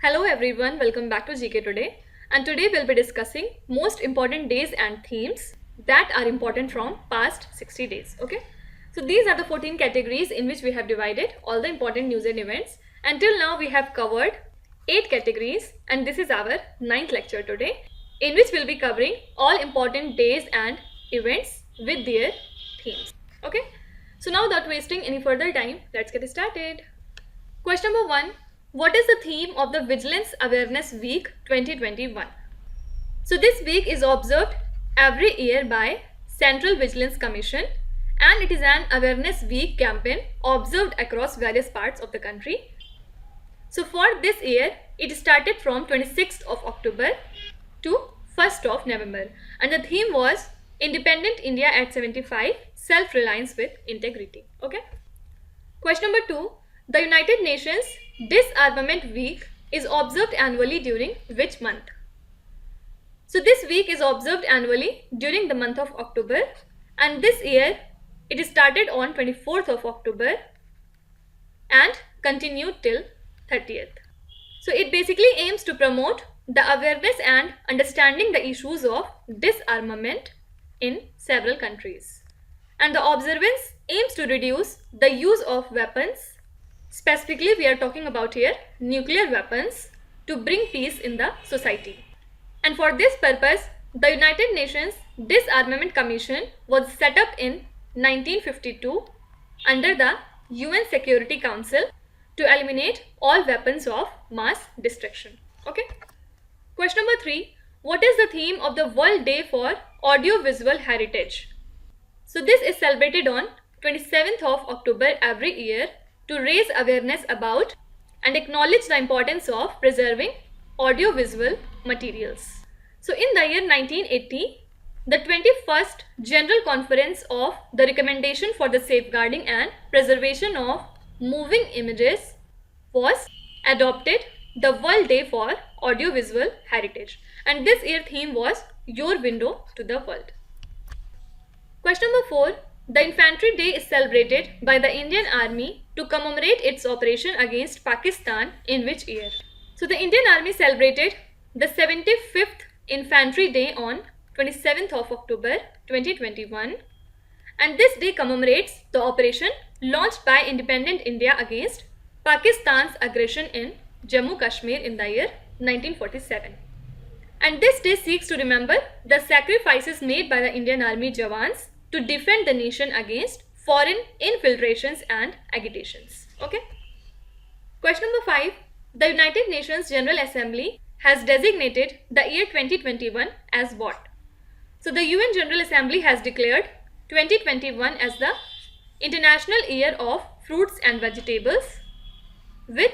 Hello everyone, welcome back to GK Today. And today we'll be discussing most important days and themes that are important from past 60 days. Okay. So these are the 14 categories in which we have divided all the important news and events. Until now we have covered 8 categories and this is our 9th lecture today, in which we'll be covering all important days and events with their themes. Okay. So now without wasting any further time, let's get started. Question number 1. What is the theme of the Vigilance Awareness Week 2021? So this week is observed every year by Central Vigilance Commission and it is an awareness week campaign observed across various parts of the country. So for this year, it started from 26th of October to 1st of November and the theme was Independent India at 75, Self-Reliance with Integrity. Okay. Question number 2. The United Nations Disarmament Week is observed annually during which month? So this week is observed annually during the month of October and this year it started on 24th of October and continued till 30th. So it basically aims to promote the awareness and understanding the issues of disarmament in several countries. And the observance aims to reduce the use of weapons. Specifically, we are talking about here nuclear weapons to bring peace in the society. And for this purpose, the United Nations Disarmament Commission was set up in 1952 under the UN Security Council to eliminate all weapons of mass destruction. Okay. Question number 3. What is the theme of the World Day for Audiovisual Heritage? So this is celebrated on 27th of October every year to raise awareness about and acknowledge the importance of preserving audiovisual materials. So in the year 1980, the 21st General Conference of the Recommendation for the Safeguarding and Preservation of Moving Images was adopted the World Day for Audiovisual Heritage and this year theme was Your Window to the World. Question number 4. The Infantry Day is celebrated by the Indian Army to commemorate its operation against Pakistan in which year? So the Indian Army celebrated the 75th Infantry Day on 27th of October 2021 and this day commemorates the operation launched by independent India against Pakistan's aggression in Jammu Kashmir in the year 1947. And this day seeks to remember the sacrifices made by the Indian Army Jawans to defend the nation against foreign infiltrations and agitations. Okay. Question number 5. The United Nations General Assembly has designated the year 2021 as what? So the UN General Assembly has declared 2021 as the International Year of Fruits and Vegetables with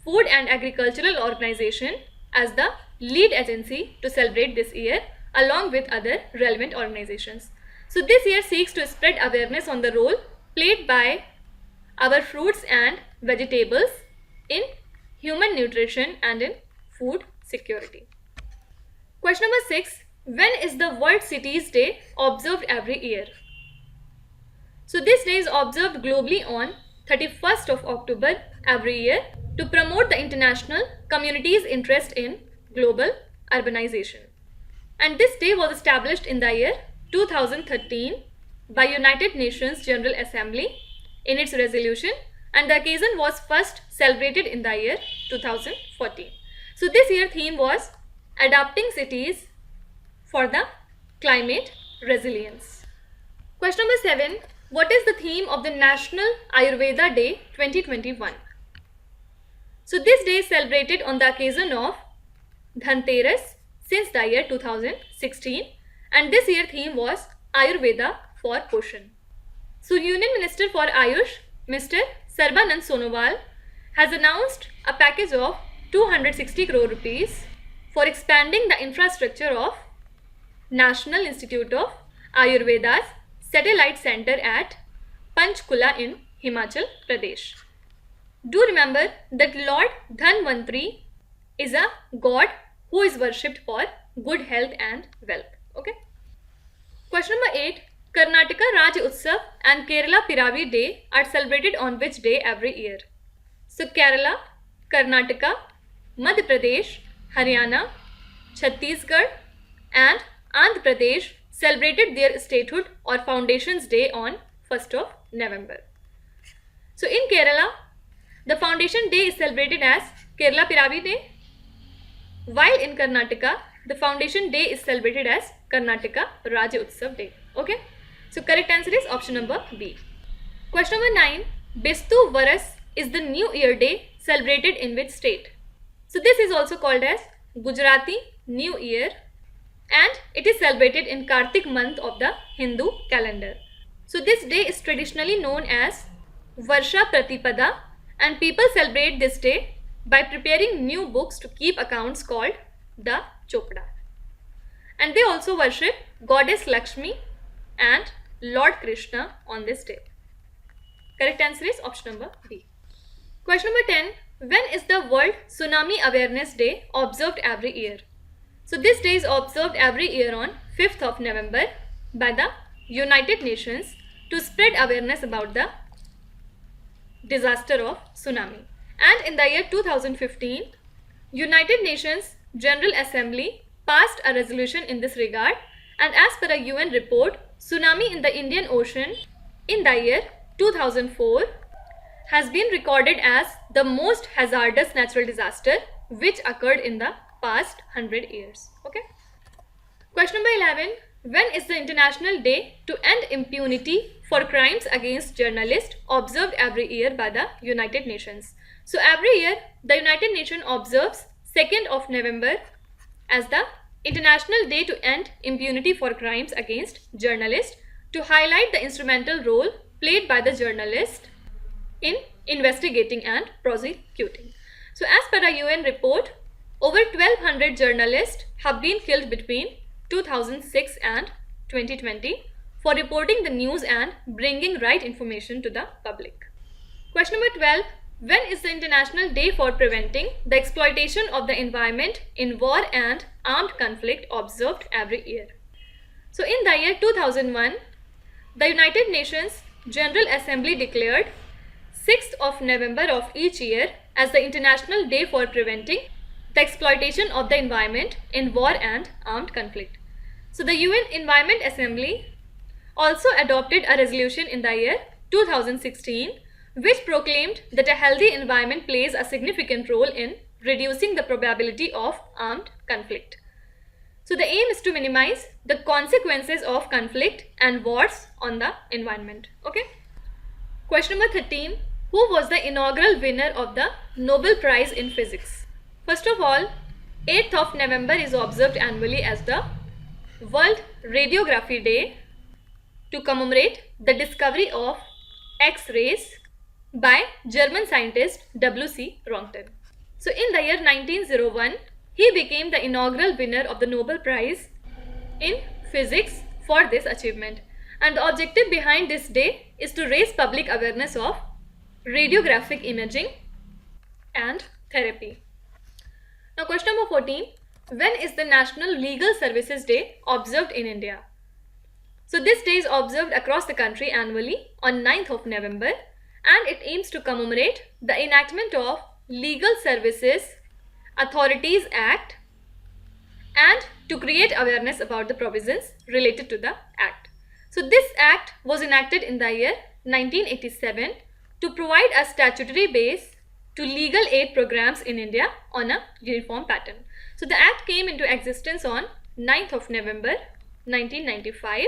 Food and Agricultural Organization as the lead agency to celebrate this year along with other relevant organizations. So this year seeks to spread awareness on the role played by our fruits and vegetables in human nutrition and in food security. Question number 6. When is the World Cities Day observed every year? So this day is observed globally on 31st of October every year to promote the international community's interest in global urbanization. And this day was established in the year 2013 by United Nations General Assembly in its resolution and the occasion was first celebrated in the year 2014. So this year theme was Adapting Cities for the Climate Resilience. Question number 7. What is the theme of the National Ayurveda Day 2021? So this day is celebrated on the occasion of Dhanteras since the year 2016 and this year theme was Ayurveda for Poshan. So Union Minister for Ayush, Mr. Sarbanand Sonowal has announced a package of 260 crore rupees for expanding the infrastructure of National Institute of Ayurveda's satellite center at Panchkula in Himachal Pradesh. Do remember that Lord Dhanvantri is a god who is worshipped for good health and wealth. Okay. Question number 8. Karnataka Raj Utsav and Kerala Piravi Day are celebrated on which day every year? So Kerala, Karnataka Madhya Pradesh, Haryana, Chhattisgarh and Andhra Pradesh celebrated their statehood or Foundation's Day on 1st of November. So in Kerala, the Foundation Day is celebrated as Kerala Piravi Day, while in Karnataka, the Foundation Day is celebrated as Karnataka Rajya Utsav Day. Okay? So correct answer is option number B. Question number 9. Bestu Varas is the New Year Day celebrated in which state? So this is also called as Gujarati New Year and it is celebrated in Kartik month of the Hindu calendar. So this day is traditionally known as Varsha Pratipada and people celebrate this day by preparing new books to keep accounts called the Chopda. And they also worship Goddess Lakshmi and Lord Krishna on this day. Correct answer is option number B. Question number 10. When is the World Tsunami Awareness Day observed every year? So this day is observed every year on 5th of November by the United Nations to spread awareness about the disaster of tsunami. And in the year 2015, United Nations General Assembly passed a resolution in this regard, and as per a UN report, tsunami in the Indian Ocean in the year 2004 has been recorded as the most hazardous natural disaster which occurred in the past 100 years. Okay. Question number 11. When is the International Day to End Impunity for Crimes Against Journalists observed every year by the United Nations? So every year the United Nations observes 2nd of November as the International Day to End Impunity for Crimes Against Journalists to highlight the instrumental role played by the journalist in investigating and prosecuting. So as per a UN report, over 1200 journalists have been killed between 2006 and 2020 for reporting the news and bringing right information to the public. Question number 12. When is the International Day for Preventing the Exploitation of the Environment in War and Armed Conflict observed every year? So in the year 2001, the United Nations General Assembly declared 6th of November of each year as the International Day for Preventing the Exploitation of the Environment in War and Armed Conflict. So the UN Environment Assembly also adopted a resolution in the year 2016 which proclaimed that a healthy environment plays a significant role in reducing the probability of armed conflict. So the aim is to minimize the consequences of conflict and wars on the environment. Okay. Question number 13. Who was the inaugural winner of the Nobel Prize in Physics? First of all, 8th of November is observed annually as the World Radiography Day to commemorate the discovery of X-rays by German scientist W.C. Röntgen. So in the year 1901, he became the inaugural winner of the Nobel Prize in Physics for this achievement. And the objective behind this day is to raise public awareness of radiographic imaging and therapy. Now question number 14. When is the National Legal Services Day observed in India? So this day is observed across the country annually on 9th of November and it aims to commemorate the enactment of Legal Services Authorities Act and to create awareness about the provisions related to the Act. So this Act was enacted in the year 1987 to provide a statutory base to legal aid programs in India on a uniform pattern. So the Act came into existence on 9th of November 1995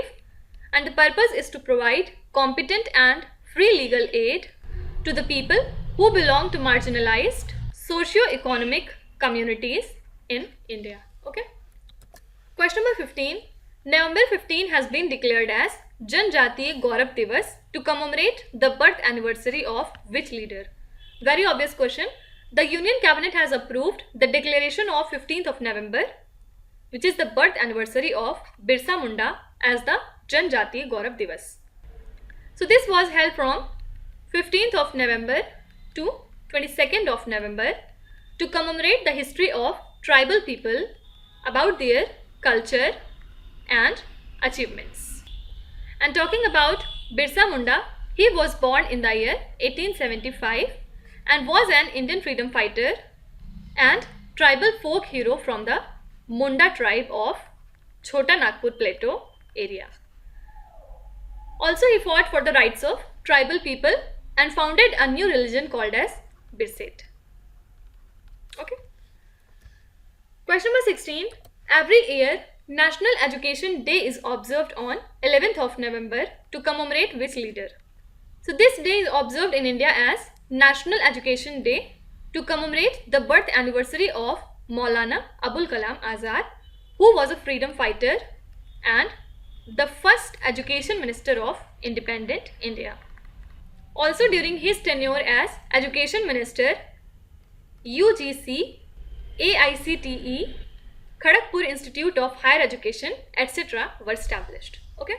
and the purpose is to provide competent and free legal aid to the people who belong to marginalized socio-economic communities in India. Okay. Question number 15. November 15 has been declared as Janjatiya Gaurav Divas to commemorate the birth anniversary of which leader? Very obvious question. The Union Cabinet has approved the declaration of 15th of November, which is the birth anniversary of Birsa Munda, as the Janjatiya Gaurav Divas. So this was held from 15th of November to 22nd of November to commemorate the history of tribal people, about their culture and achievements. And talking about Birsa Munda, he was born in the year 1875 and was an Indian freedom fighter and tribal folk hero from the Munda tribe of Chota Nagpur Plateau area. Also, he fought for the rights of tribal people and founded a new religion called as Birset. Okay. Question number 16. Every year, National Education Day is observed on 11th of November to commemorate which leader? So this day is observed in India as National Education Day to commemorate the birth anniversary of Maulana Abul Kalam Azad, who was a freedom fighter and the first education minister of independent India. Also during his tenure as education minister, UGC, AICTE, Kharagpur Institute of Higher Education, etc. were established. Okay.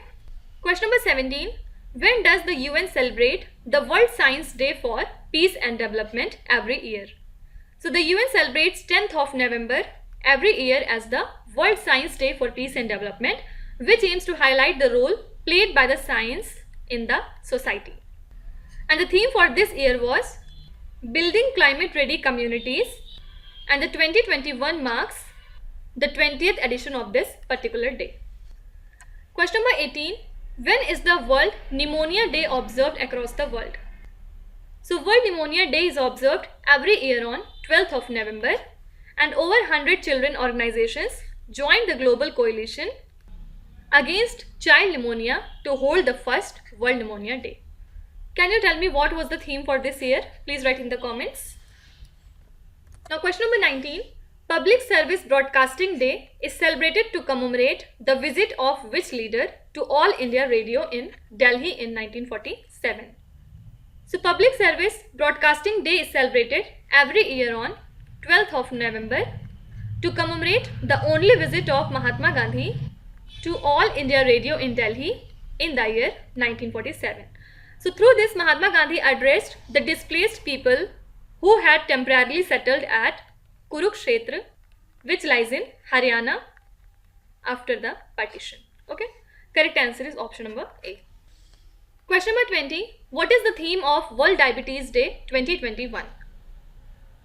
Question number 17. When does the UN celebrate the World Science Day for Peace and Development every year? So the UN celebrates 10th of November every year as the World Science Day for Peace and Development, which aims to highlight the role played by the science in the society. And the theme for this year was Building Climate Ready Communities, and the 2021 marks the 20th edition of this particular day. Question number 18. When is the World Pneumonia Day observed across the world? So World Pneumonia Day is observed every year on 12th of November, and over 100 children organizations joined the global coalition against child pneumonia to hold the first World Pneumonia Day. Can you tell me what was the theme for this year? Please write in the comments. Now question number 19. Public Service Broadcasting Day is celebrated to commemorate the visit of which leader to All India Radio in Delhi in 1947? So Public Service Broadcasting Day is celebrated every year on 12th of November to commemorate the only visit of Mahatma Gandhi to All India Radio in Delhi in the year 1947. So through this, Mahatma Gandhi addressed the displaced people who had temporarily settled at Kurukshetra, which lies in Haryana after the partition. Okay. Correct answer is option number A. Question number 20. What is the theme of World Diabetes Day 2021?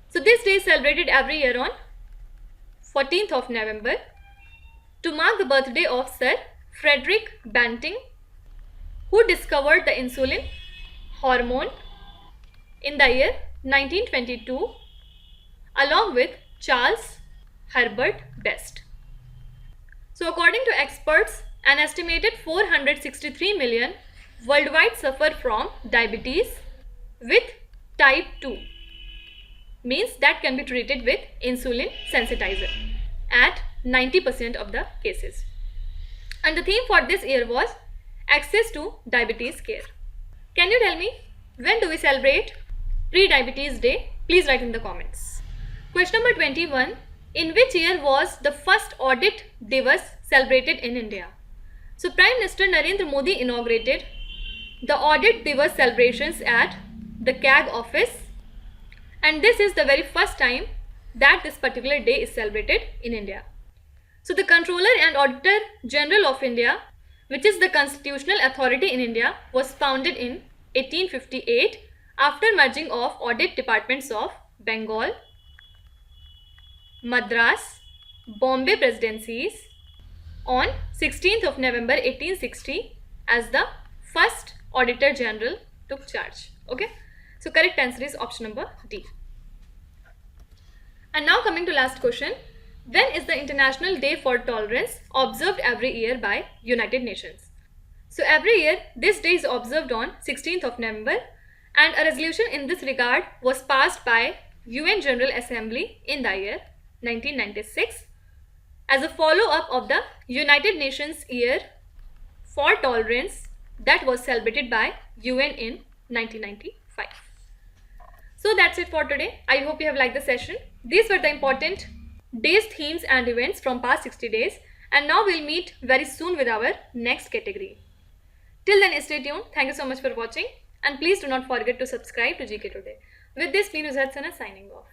So this day is celebrated every year on 14th of November to mark the birthday of Sir Frederick Banting, who discovered the insulin hormone in the year 1922 along with Charles Herbert Best. So according to experts, an estimated 463 million worldwide suffer from diabetes with type 2, means that can be treated with insulin sensitizer at 90% of the cases. And the theme for this year was access to diabetes care. Can you tell me when do we celebrate Pre-Diabetes Day? Please write in the comments. Question number 21. In which year was the first Audit Divas celebrated in India? So Prime Minister Narendra Modi inaugurated the Audit Divas celebrations at the CAG office, and this is the very first time that this particular day is celebrated in India. So the Controller and Auditor General of India, which is the constitutional authority in India, was founded in 1858 after merging of audit departments of Bengal, Madras, Bombay presidencies on 16th of November 1860 as the first Auditor General took charge. Okay, so correct answer is option number D. And now coming to last question. When is the International Day for Tolerance observed every year by United Nations? So every year this day is observed on 16th of November, and a resolution in this regard was passed by UN General Assembly in the year 1996 as a follow-up of the United Nations Year for Tolerance that was celebrated by UN in 1995. So that's it for today. I hope you have liked the session. These were the important days, themes and events from past 60 days, and now we'll meet very soon with our next category. Till then, stay tuned. Thank you so much for watching, and please do not forget to subscribe to GK Today. With this, me Nuzhat Sana signing off.